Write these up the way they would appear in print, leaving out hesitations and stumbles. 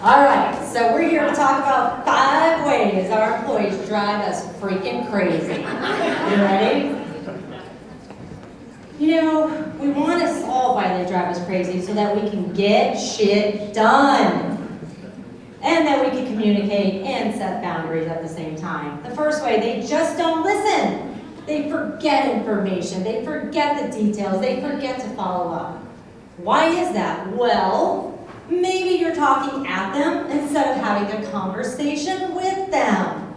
All right, so we're here to talk about 5 ways our employees drive us freaking crazy. You ready? You know, we want to solve why they drive us crazy so that we can get shit done. And that we can communicate and set boundaries at the same time. The first way, they just don't listen. They forget information. They forget the details. They forget to follow up. Why is that? Well, maybe you're talking at them instead of having a conversation with them.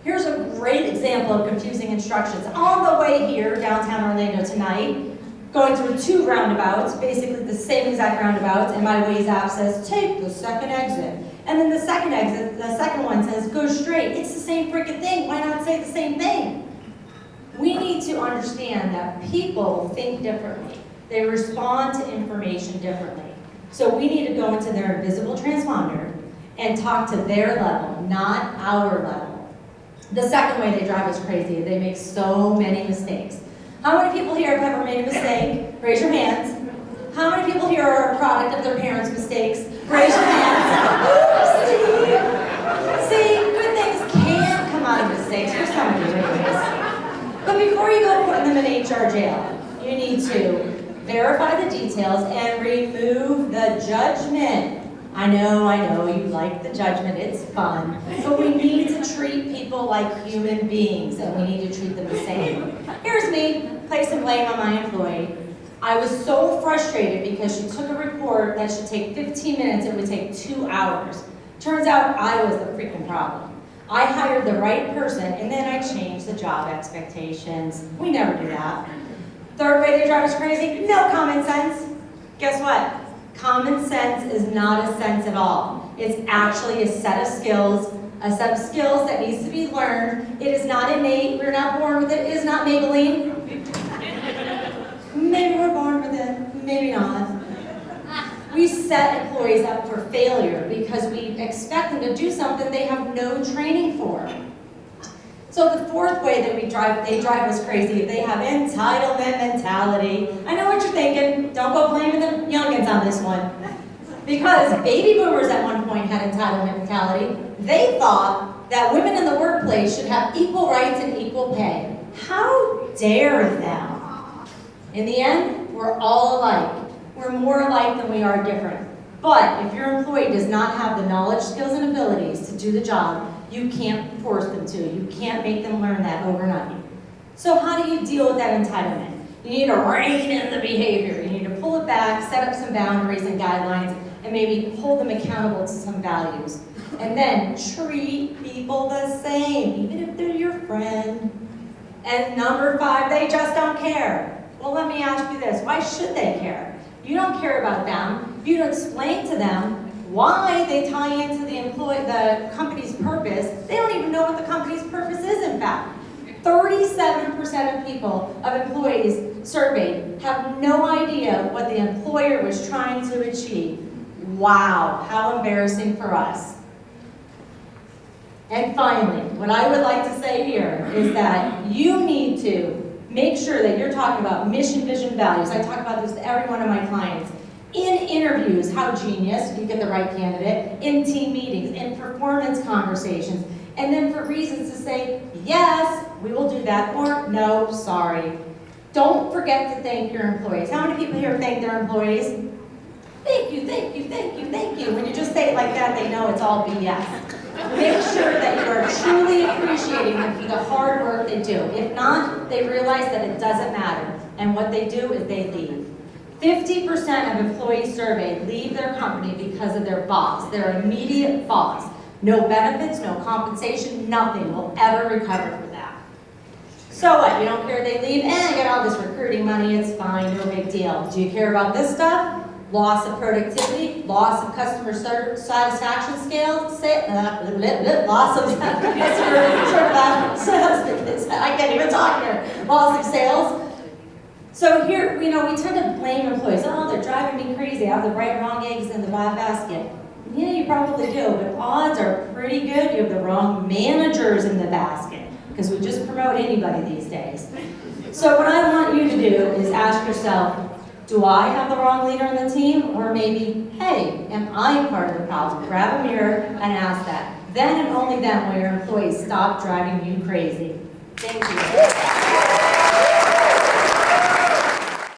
Here's a great example of confusing instructions. On the way here, downtown Orlando tonight, going through 2 roundabouts, basically the same exact roundabouts, and my Waze app says, take the second exit. And then the second one says, go straight. It's the same freaking thing. Why not say the same thing? We need to understand that people think differently. They respond to information differently. So we need to go into their invisible transponder and talk to their level, not our level. The second way they drive us crazy, they make so many mistakes. How many people here have ever made a mistake? Raise your hands. How many people here are a product of their parents' mistakes? Raise your hands. See, good things can come out of mistakes. For some of you, anyways. But before you go put them in HR jail, you need to verify the details and remove the judgment. I know, you like the judgment, it's fun. But we need to treat people like human beings, and we need to treat them the same. Here's me, placing blame on my employee. I was so frustrated because she took a report that should take 15 minutes, it would take 2 hours. Turns out I was the freaking problem. I hired the right person, and then I changed the job expectations. We never do that. Third way they drive us crazy, no common sense. Guess what? Common sense is not a sense at all. It's actually a set of skills that needs to be learned. It is not innate, we're not born with it is not Maybelline. Maybe we're born with it, maybe not. We set employees up for failure because we expect them to do something they have no training for. So the fourth way that they drive us crazy, they have entitlement mentality. I know what you're thinking. Don't go blaming the youngins on this one. Because baby boomers at one point had entitlement mentality. They thought that women in the workplace should have equal rights and equal pay. How dare them? In the end, we're all alike. We're more alike than we are different. But if your employee does not have the knowledge, skills, and abilities to do the job, you can't force them to. You can't make them learn that overnight. So how do you deal with that entitlement? You need to rein in the behavior. You need to pull it back, set up some boundaries and guidelines, and maybe hold them accountable to some values. And then treat people the same, even if they're your friend. And number 5, they just don't care. Well, let me ask you this. Why should they care? You don't care about them. You don't explain to them why they tie into the company's purpose. They don't even know what the company's purpose is, in fact. 37% of employees surveyed have no idea what the employer was trying to achieve. Wow, how embarrassing for us. And finally, what I would like to say here is that you need to make sure that you're talking about mission, vision, values. I talk about this to every one of my clients. In interviews, how genius, you get the right candidate. In team meetings, in performance conversations. And then for reasons to say, yes, we will do that, or no, sorry. Don't forget to thank your employees. How many people here thank their employees? Thank you, thank you, thank you, thank you. When you just say it like that, they know it's all BS. Make sure that you are truly appreciating them for the hard work they do. If not, they realize that it doesn't matter. And what they do is they leave. 50% of employees surveyed leave their company because of their boss, their immediate boss. No benefits, no compensation, nothing will ever recover for that. So what, you don't care they leave? I get all this recruiting money, it's fine, no big deal. Do you care about this stuff? Loss of productivity, loss of customer satisfaction scales, loss of I can't even talk here, loss of sales. So here, we tend to blame employees. Oh, they're driving me crazy. I have the right wrong eggs in the basket. Yeah, you probably do, but odds are pretty good you have the wrong managers in the basket, because we just promote anybody these days. So what I want you to do is ask yourself, Do I have the wrong leader on the team? Or maybe, hey, am I part of the problem? Grab a mirror and ask that. Then and only then will your employees stop driving you crazy. Thank you.